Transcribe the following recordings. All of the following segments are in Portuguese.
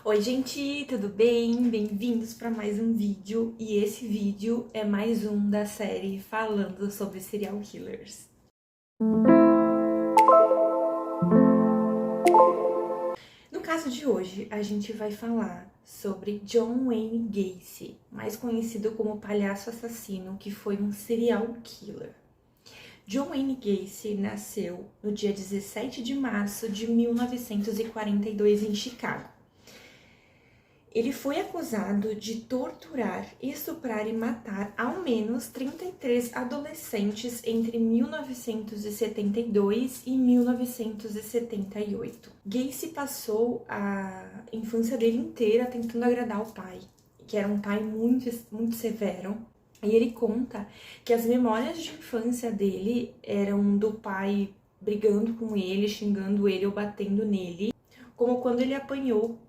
Oi gente, tudo bem? Bem-vindos para mais um vídeo e esse vídeo é mais um da série falando sobre serial killers. No caso de hoje, a gente vai falar sobre John Wayne Gacy, mais conhecido como Palhaço Assassino, que foi um serial killer. John Wayne Gacy nasceu no dia 17 de março de 1942 em Chicago. Ele foi acusado de torturar, estuprar e matar ao menos 33 adolescentes entre 1972 e 1978. Gacy passou a infância dele inteira tentando agradar o pai, que era um pai muito severo. E ele conta que as memórias de infância dele eram do pai brigando com ele, xingando ele ou batendo nele, como quando ele apanhou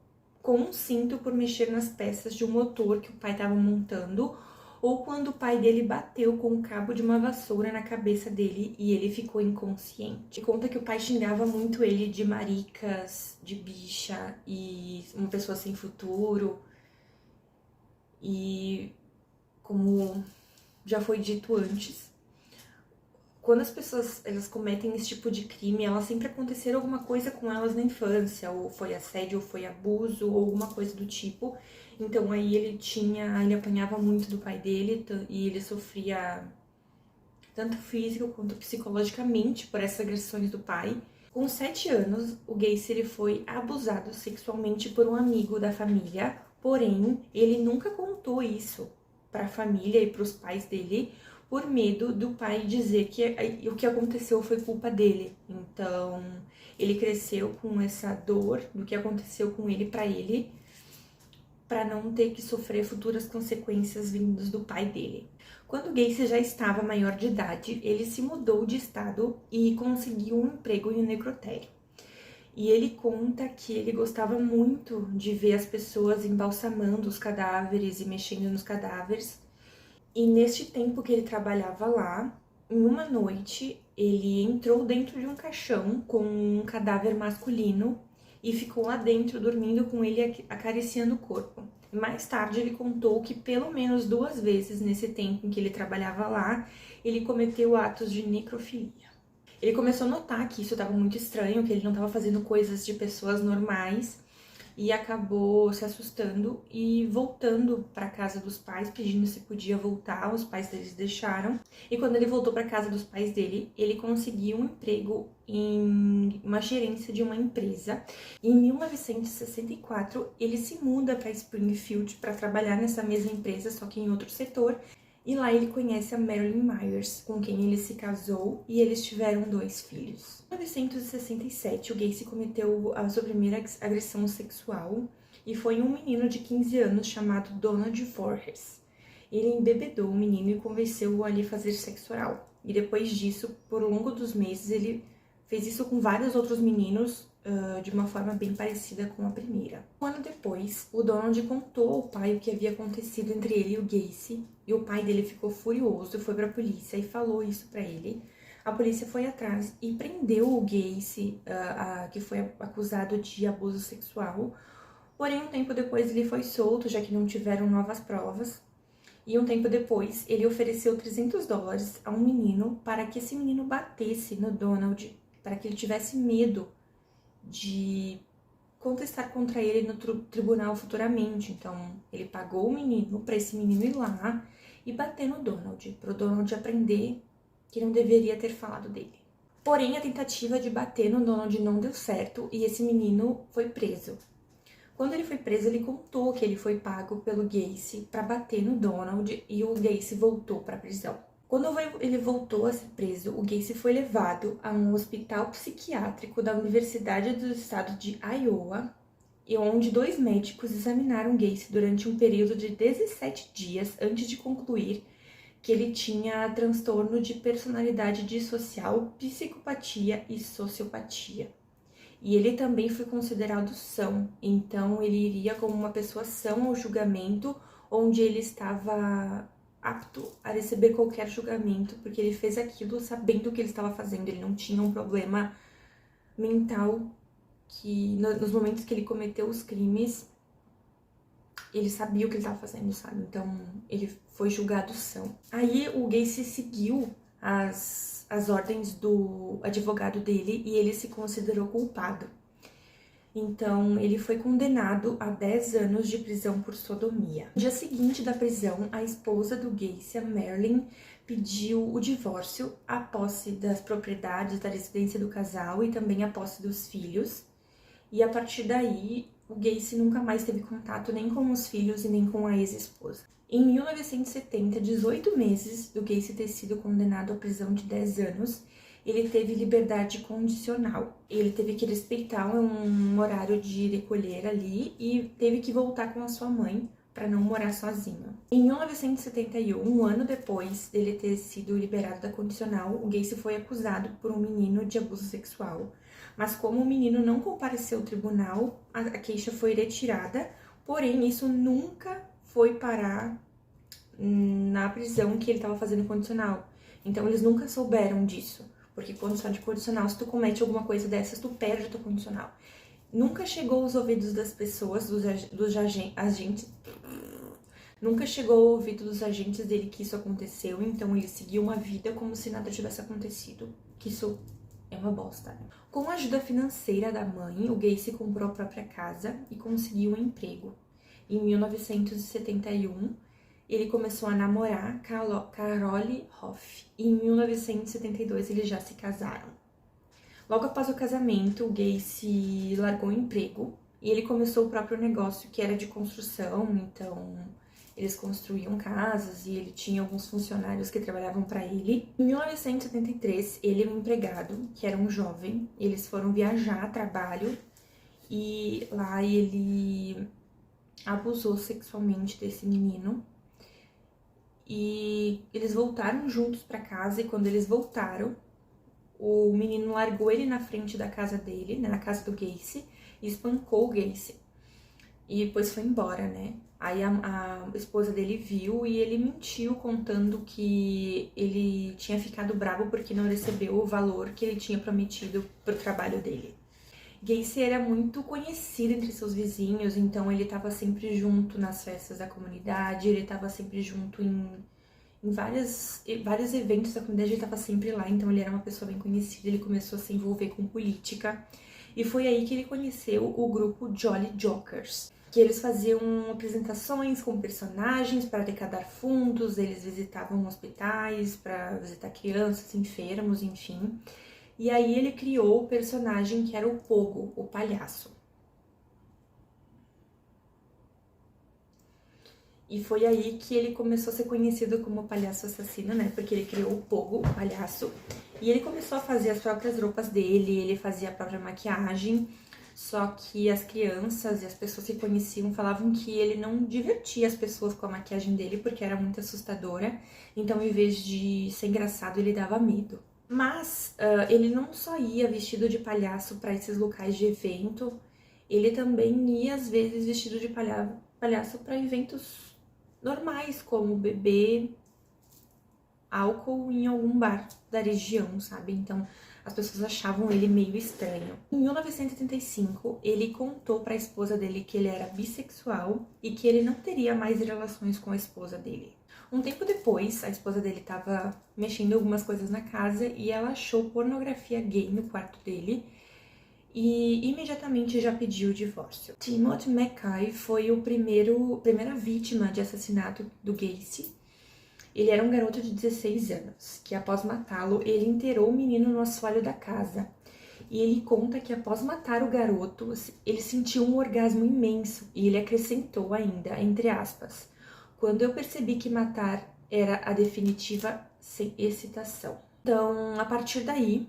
com um cinto por mexer nas peças de um motor que o pai estava montando, ou quando o pai dele bateu com o cabo de uma vassoura na cabeça dele e ele ficou inconsciente. E conta que o pai xingava muito ele de maricas, de bicha e uma pessoa sem futuro. E como já foi dito antes, quando as pessoas elas cometem esse tipo de crime, elas sempre aconteceram alguma coisa com elas na infância, ou foi assédio, ou foi abuso, ou alguma coisa do tipo. Então aí ele apanhava muito do pai dele e ele sofria tanto físico quanto psicologicamente por essas agressões do pai. Com 7 anos, o Gacy ele foi abusado sexualmente por um amigo da família, porém ele nunca contou isso para a família e para os pais dele, por medo do pai dizer que o que aconteceu foi culpa dele. Então, ele cresceu com essa dor do que aconteceu com ele, para não ter que sofrer futuras consequências vindas do pai dele. Quando Gacy já estava maior de idade, ele se mudou de estado e conseguiu um emprego em um necrotério. E ele conta que ele gostava muito de ver as pessoas embalsamando os cadáveres e mexendo nos cadáveres. E neste tempo que ele trabalhava lá, em uma noite, ele entrou dentro de um caixão com um cadáver masculino e ficou lá dentro dormindo com ele acariciando o corpo. Mais tarde ele contou que pelo menos 2 vezes nesse tempo em que ele trabalhava lá, ele cometeu atos de necrofilia. Ele começou a notar que isso estava muito estranho, que ele não estava fazendo coisas de pessoas normais, e acabou se assustando e voltando para casa dos pais, pedindo se podia voltar. Os pais deles deixaram. E quando ele voltou para casa dos pais dele, ele conseguiu um emprego em uma gerência de uma empresa. E em 1964, ele se muda para Springfield para trabalhar nessa mesma empresa, só que em outro setor. E lá ele conhece a Marilyn Myers, com quem ele se casou, e eles tiveram 2 filhos. Em 1967, o Gacy cometeu a sua primeira agressão sexual, e foi um menino de 15 anos chamado Donald Voorhees. Ele embebedou o menino e convenceu-o a lhe fazer sexo oral. E depois disso, por longo dos meses, ele fez isso com vários outros meninos, de uma forma bem parecida com a primeira. Um ano depois, o Donald contou ao pai o que havia acontecido entre ele e o Gacy, e o pai dele ficou furioso, foi para a polícia e falou isso para ele. A polícia foi atrás e prendeu o Gacy, que foi acusado de abuso sexual. Porém, um tempo depois ele foi solto, já que não tiveram novas provas. E um tempo depois, ele ofereceu $300 a um menino para que esse menino batesse no Donald, para que ele tivesse medo de contestar contra ele no tribunal futuramente. Então, ele pagou o menino para esse menino ir lá e bater no Donald, para o Donald aprender que não deveria ter falado dele. Porém, a tentativa de bater no Donald não deu certo e esse menino foi preso. Quando ele foi preso, ele contou que ele foi pago pelo Gacy para bater no Donald e o Gacy voltou para a prisão. Quando ele voltou a ser preso, o Gacy foi levado a um hospital psiquiátrico da Universidade do Estado de Iowa, e onde 2 médicos examinaram Gacy durante um período de 17 dias antes de concluir que ele tinha transtorno de personalidade dissocial, psicopatia e sociopatia. E ele também foi considerado são, então ele iria como uma pessoa sã ao julgamento, onde ele estava apto a receber qualquer julgamento, porque ele fez aquilo sabendo o que ele estava fazendo, ele não tinha um problema mental que nos momentos que ele cometeu os crimes, ele sabia o que ele estava fazendo, sabe? Então, ele foi julgado são. Aí, o Gacy seguiu as ordens do advogado dele e ele se considerou culpado. Então, ele foi condenado a 10 anos de prisão por sodomia. No dia seguinte da prisão, a esposa do Gacy, a Marilyn, pediu o divórcio, a posse das propriedades da residência do casal e também a posse dos filhos. E a partir daí, o Gacy nunca mais teve contato nem com os filhos e nem com a ex-esposa. Em 1970, 18 meses do Gacy ter sido condenado à prisão de 10 anos, ele teve liberdade condicional. Ele teve que respeitar um horário de recolher ali e teve que voltar com a sua mãe para não morar sozinho. Em 1971, um ano depois dele ter sido liberado da condicional, o Gacy foi acusado por um menino de abuso sexual. Mas como o menino não compareceu ao tribunal, a queixa foi retirada, porém isso nunca foi parar na prisão que ele estava fazendo condicional. Então eles nunca souberam disso. Porque quando sai de condicional, se tu comete alguma coisa dessas, tu perde a tua condicional. Nunca chegou aos ouvidos das pessoas, dos agentes. Nunca chegou ao ouvido dos agentes dele que isso aconteceu. Então ele seguiu uma vida como se nada tivesse acontecido. Que isso é uma bosta, né? Com a ajuda financeira da mãe, o Gacy comprou a própria casa e conseguiu um emprego. Em 1971, ele começou a namorar Carole Hoff. E em 1972 eles já se casaram. Logo após o casamento, o Gacy largou o emprego e ele começou o próprio negócio, que era de construção. Então, eles construíam casas e ele tinha alguns funcionários que trabalhavam para ele. Em 1973, ele e um empregado, que era um jovem, eles foram viajar a trabalho e lá ele abusou sexualmente desse menino. E eles voltaram juntos para casa e quando eles voltaram, o menino largou ele na frente da casa dele, né, na casa do Gacy, e espancou o Gacy. E depois foi embora, né? Aí a esposa dele viu e ele mentiu contando que ele tinha ficado bravo porque não recebeu o valor que ele tinha prometido pro trabalho dele. Gacy era muito conhecido entre seus vizinhos, então ele estava sempre junto nas festas da comunidade, ele estava sempre junto em vários eventos da comunidade, ele estava sempre lá, então ele era uma pessoa bem conhecida, ele começou a se envolver com política, e foi aí que ele conheceu o grupo Jolly Jokers, que eles faziam apresentações com personagens para arrecadar fundos, eles visitavam hospitais para visitar crianças, enfermos, enfim. E aí ele criou o personagem que era o Pogo, o palhaço. E foi aí que ele começou a ser conhecido como palhaço assassino, né? Porque ele criou o Pogo, o palhaço. E ele começou a fazer as próprias roupas dele, ele fazia a própria maquiagem. Só que as crianças e as pessoas que conheciam falavam que ele não divertia as pessoas com a maquiagem dele porque era muito assustadora. Então, em vez de ser engraçado, ele dava medo. Mas ele não só ia vestido de palhaço para esses locais de evento, ele também ia às vezes vestido de palhaço para eventos normais, como beber álcool em algum bar da região, sabe? Então as pessoas achavam ele meio estranho. Em 1975, ele contou para a esposa dele que ele era bissexual e que ele não teria mais relações com a esposa dele. Um tempo depois, a esposa dele estava mexendo algumas coisas na casa e ela achou pornografia gay no quarto dele e imediatamente já pediu o divórcio. Timothy McKay foi a primeira vítima de assassinato do Gacy. Ele era um garoto de 16 anos, que após matá-lo, ele enterrou o menino no assoalho da casa. E ele conta que após matar o garoto, ele sentiu um orgasmo imenso e ele acrescentou ainda, entre aspas, quando eu percebi que matar era a definitiva sem excitação. Então, a partir daí,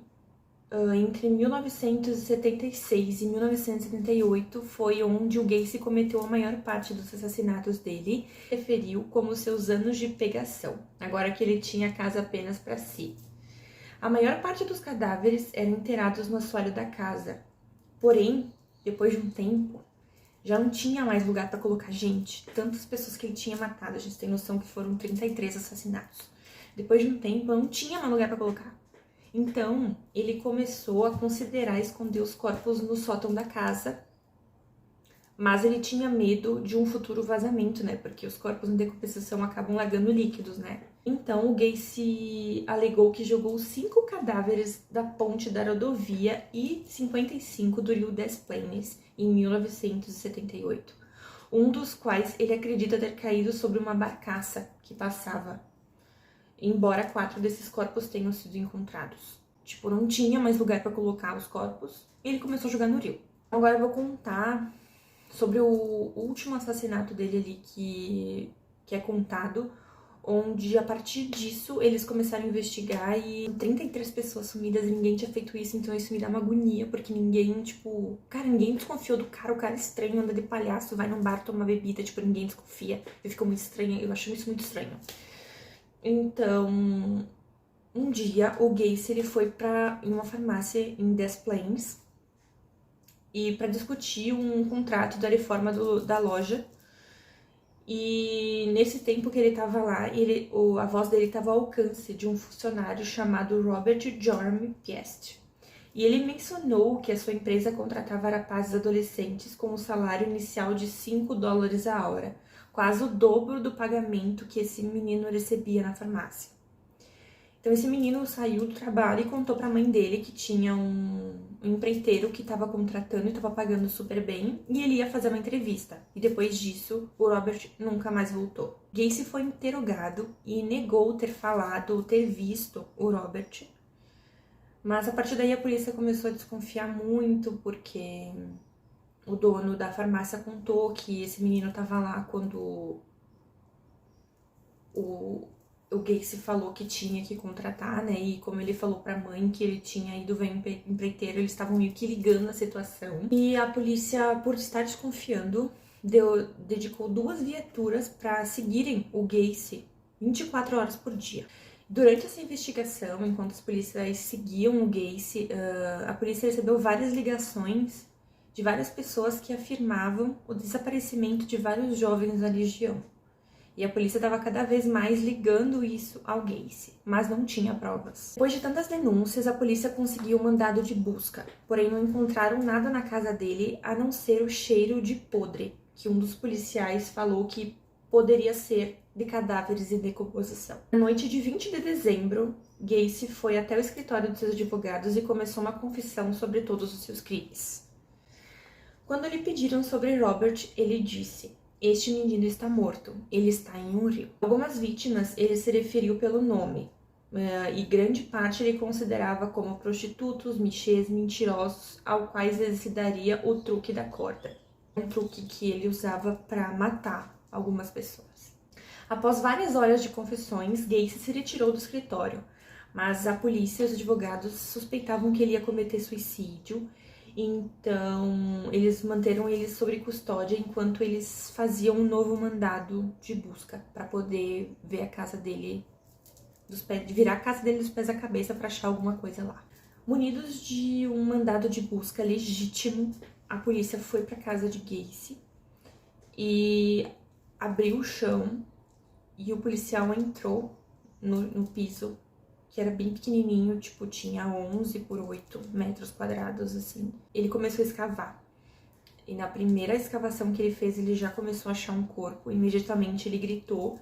entre 1976 e 1978, foi onde o Gacy cometeu a maior parte dos assassinatos dele, referiu como seus anos de pegação, agora que ele tinha a casa apenas para si. A maior parte dos cadáveres eram enterrados no assoalho da casa, porém, depois de um tempo, já não tinha mais lugar para colocar gente, tantas pessoas que ele tinha matado, a gente tem noção que foram 33 assassinatos. Depois de um tempo, não tinha mais lugar para colocar. Então, ele começou a considerar esconder os corpos no sótão da casa Mas ele tinha medo de um futuro vazamento, né? Porque os corpos em decomposição acabam largando líquidos, né? Então, o Gacy alegou que jogou 5 cadáveres da ponte da rodovia I-55 do Rio Des Plaines em 1978. Um dos quais ele acredita ter caído sobre uma barcaça que passava, embora 4 desses corpos tenham sido encontrados. Tipo, não tinha mais lugar para colocar os corpos, e ele começou a jogar no rio. Agora eu vou contar sobre o último assassinato dele ali que é contado, onde a partir disso eles começaram a investigar e 33 pessoas sumidas e ninguém tinha feito isso, então isso me dá uma agonia, porque ninguém, tipo, cara, ninguém desconfiou do cara, o cara é estranho, anda de palhaço, vai num bar tomar bebida, tipo, ninguém desconfia, e fica muito estranho, eu acho isso muito estranho. Então, um dia o Gacy ele foi em uma farmácia em Des Plaines e para discutir um contrato da reforma da loja. E nesse tempo que ele estava lá, a voz dele estava ao alcance de um funcionário chamado Robert Jorm Piest. E ele mencionou que a sua empresa contratava rapazes adolescentes com um salário inicial de $5 a hora, quase o dobro do pagamento que esse menino recebia na farmácia. Então esse menino saiu do trabalho e contou para a mãe dele que tinha um empreiteiro que estava contratando e estava pagando super bem, e ele ia fazer uma entrevista. E depois disso, o Robert nunca mais voltou. Gacy foi interrogado e negou ter falado ou ter visto o Robert. Mas a partir daí a polícia começou a desconfiar muito, porque o dono da farmácia contou que esse menino estava lá quando o Gacy falou que tinha que contratar, né? E como ele falou pra mãe que ele tinha ido ver um empreiteiro, eles estavam meio que ligando a situação. E a polícia, por estar desconfiando, dedicou 2 viaturas para seguirem o Gacy 24 horas por dia. Durante essa investigação, enquanto os policiais seguiam o Gacy, a polícia recebeu várias ligações de várias pessoas que afirmavam o desaparecimento de vários jovens da região. E a polícia estava cada vez mais ligando isso ao Gacy, mas não tinha provas. Depois de tantas denúncias, a polícia conseguiu um mandado de busca, porém não encontraram nada na casa dele a não ser o cheiro de podre, que um dos policiais falou que poderia ser de cadáveres em decomposição. Na noite de 20 de dezembro, Gacy foi até o escritório dos seus advogados e começou uma confissão sobre todos os seus crimes. Quando lhe pediram sobre Robert, ele disse: "Este menino está morto, ele está em um rio." Algumas vítimas ele se referiu pelo nome, e grande parte ele considerava como prostitutos, michês, mentirosos, ao quais ele se daria o truque da corda. Um truque que ele usava para matar algumas pessoas. Após várias horas de confissões, Gacy se retirou do escritório, mas a polícia e os advogados suspeitavam que ele ia cometer suicídio. Então, eles manteram ele sob custódia enquanto eles faziam um novo mandado de busca para poder ver a casa dele virar a casa dele dos pés à cabeça para achar alguma coisa lá. Munidos de um mandado de busca legítimo, a polícia foi para a casa de Gacy e abriu o chão e o policial entrou no piso, que era bem pequenininho, tipo, tinha 11 por 8 metros quadrados, assim. Ele começou a escavar. E na primeira escavação que ele fez, ele já começou a achar um corpo. Imediatamente ele gritou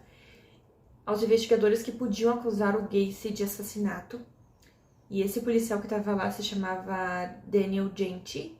aos investigadores que podiam acusar o Gacy de assassinato. E esse policial que estava lá se chamava Daniel Gente.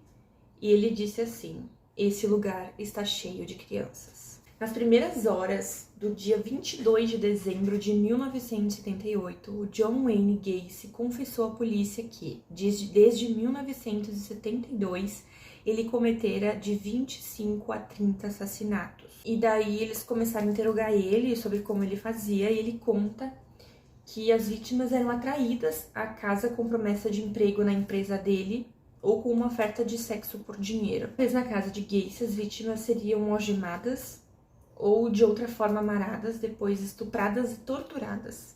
E ele disse assim: "Esse lugar está cheio de crianças." Nas primeiras horas do dia 22 de dezembro de 1978, o John Wayne Gacy confessou à polícia que, desde 1972, ele cometera de 25 a 30 assassinatos. E daí eles começaram a interrogar ele sobre como ele fazia, e ele conta que as vítimas eram atraídas à casa com promessa de emprego na empresa dele ou com uma oferta de sexo por dinheiro. Mas na casa de Gacy, as vítimas seriam algemadas ou de outra forma amarradas, depois estupradas e torturadas.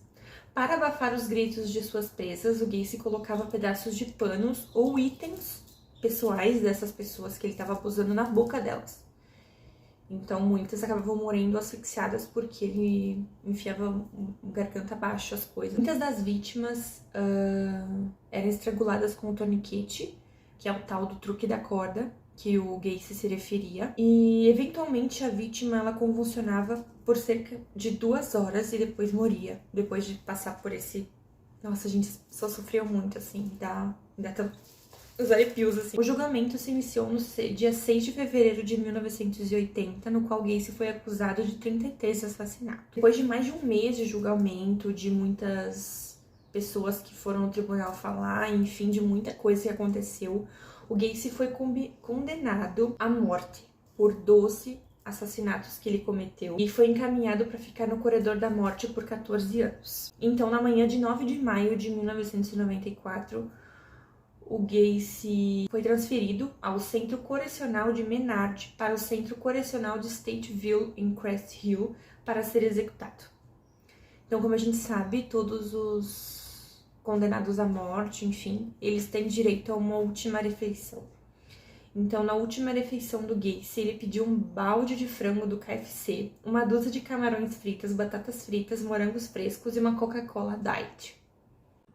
Para abafar os gritos de suas presas, o Gacy colocava pedaços de panos ou itens pessoais dessas pessoas que ele estava abusando na boca delas. Então muitas acabavam morrendo asfixiadas porque ele enfiava o garganta abaixo as coisas. Muitas das vítimas eram estranguladas com o torniquete, que é o tal do truque da corda, que o Gacy se referia. E, eventualmente, a vítima, ela convulsionava por cerca de 2 horas e depois morria. Depois de passar por esse... Nossa, a gente só sofreu muito, assim, dá até os arrepios, assim. O julgamento se iniciou no dia 6 de fevereiro de 1980, no qual Gacy foi acusado de 33 assassinatos. Depois de mais de um mês de julgamento, de muitas pessoas que foram no tribunal falar, enfim, de muita coisa que aconteceu, o Gacy foi condenado à morte por 12 assassinatos que ele cometeu e foi encaminhado para ficar no corredor da morte por 14 anos. Então, na manhã de 9 de maio de 1994, o Gacy foi transferido ao Centro Correcional de Menard para o Centro Correcional de Stateville, em Crest Hill, para ser executado. Então, como a gente sabe, todos os condenados à morte, enfim, eles têm direito a uma última refeição. Então, na última refeição do Gacy, ele pediu um balde de frango do KFC, uma dúzia de camarões fritas, batatas fritas, morangos frescos e uma Coca-Cola Diet.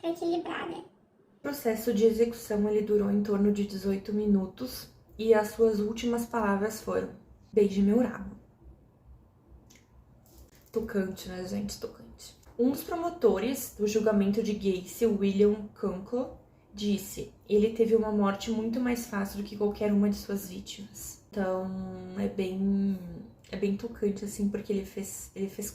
Pra equilibrar, né? O processo de execução ele durou em torno de 18 minutos e as suas últimas palavras foram: "Beije meu rabo". Tocante, né, gente? Tocante. Um dos promotores do julgamento de Gacy, William Kunkel, disse: ele teve uma morte muito mais fácil do que qualquer uma de suas vítimas. Então, é bem tocante, assim, porque ele fez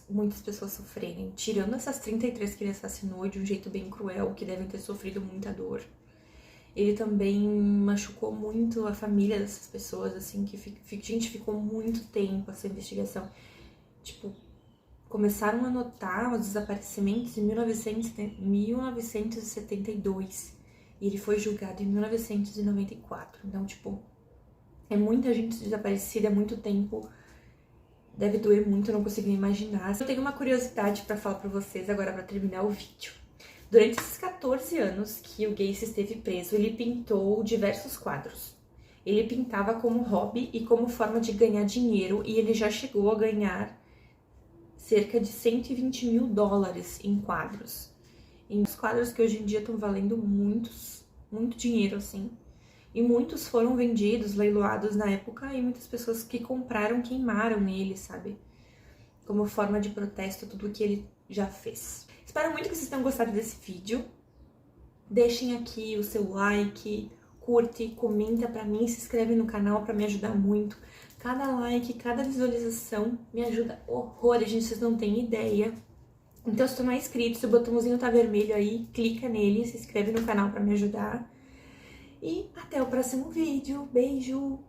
muitas pessoas sofrerem. Tirando essas 33 que ele assassinou de um jeito bem cruel, que devem ter sofrido muita dor. Ele também machucou muito a família dessas pessoas, assim, que gente, ficou muito tempo essa investigação. Tipo, começaram a notar os desaparecimentos em 1972. E ele foi julgado em 1994. Então, tipo, é muita gente desaparecida há muito tempo. Deve doer muito, eu não consigo imaginar. Eu tenho uma curiosidade pra falar pra vocês agora pra terminar o vídeo. Durante esses 14 anos que o Gacy esteve preso, ele pintou diversos quadros. Ele pintava como hobby e como forma de ganhar dinheiro, e ele já chegou a ganhar cerca de $120 mil em quadros. Em os quadros que hoje em dia estão valendo muito dinheiro, assim. E muitos foram vendidos, leiloados na época, e muitas pessoas que compraram queimaram ele, sabe? Como forma de protesto, tudo o que ele já fez. Espero muito que vocês tenham gostado desse vídeo. Deixem aqui o seu like, curte, comenta pra mim, se inscreve no canal pra me ajudar muito. Cada like, cada visualização me ajuda horrores, gente, vocês não têm ideia. Então, se tu não é inscrito, se o botãozinho tá vermelho aí, clica nele, se inscreve no canal pra me ajudar. E até o próximo vídeo. Beijo!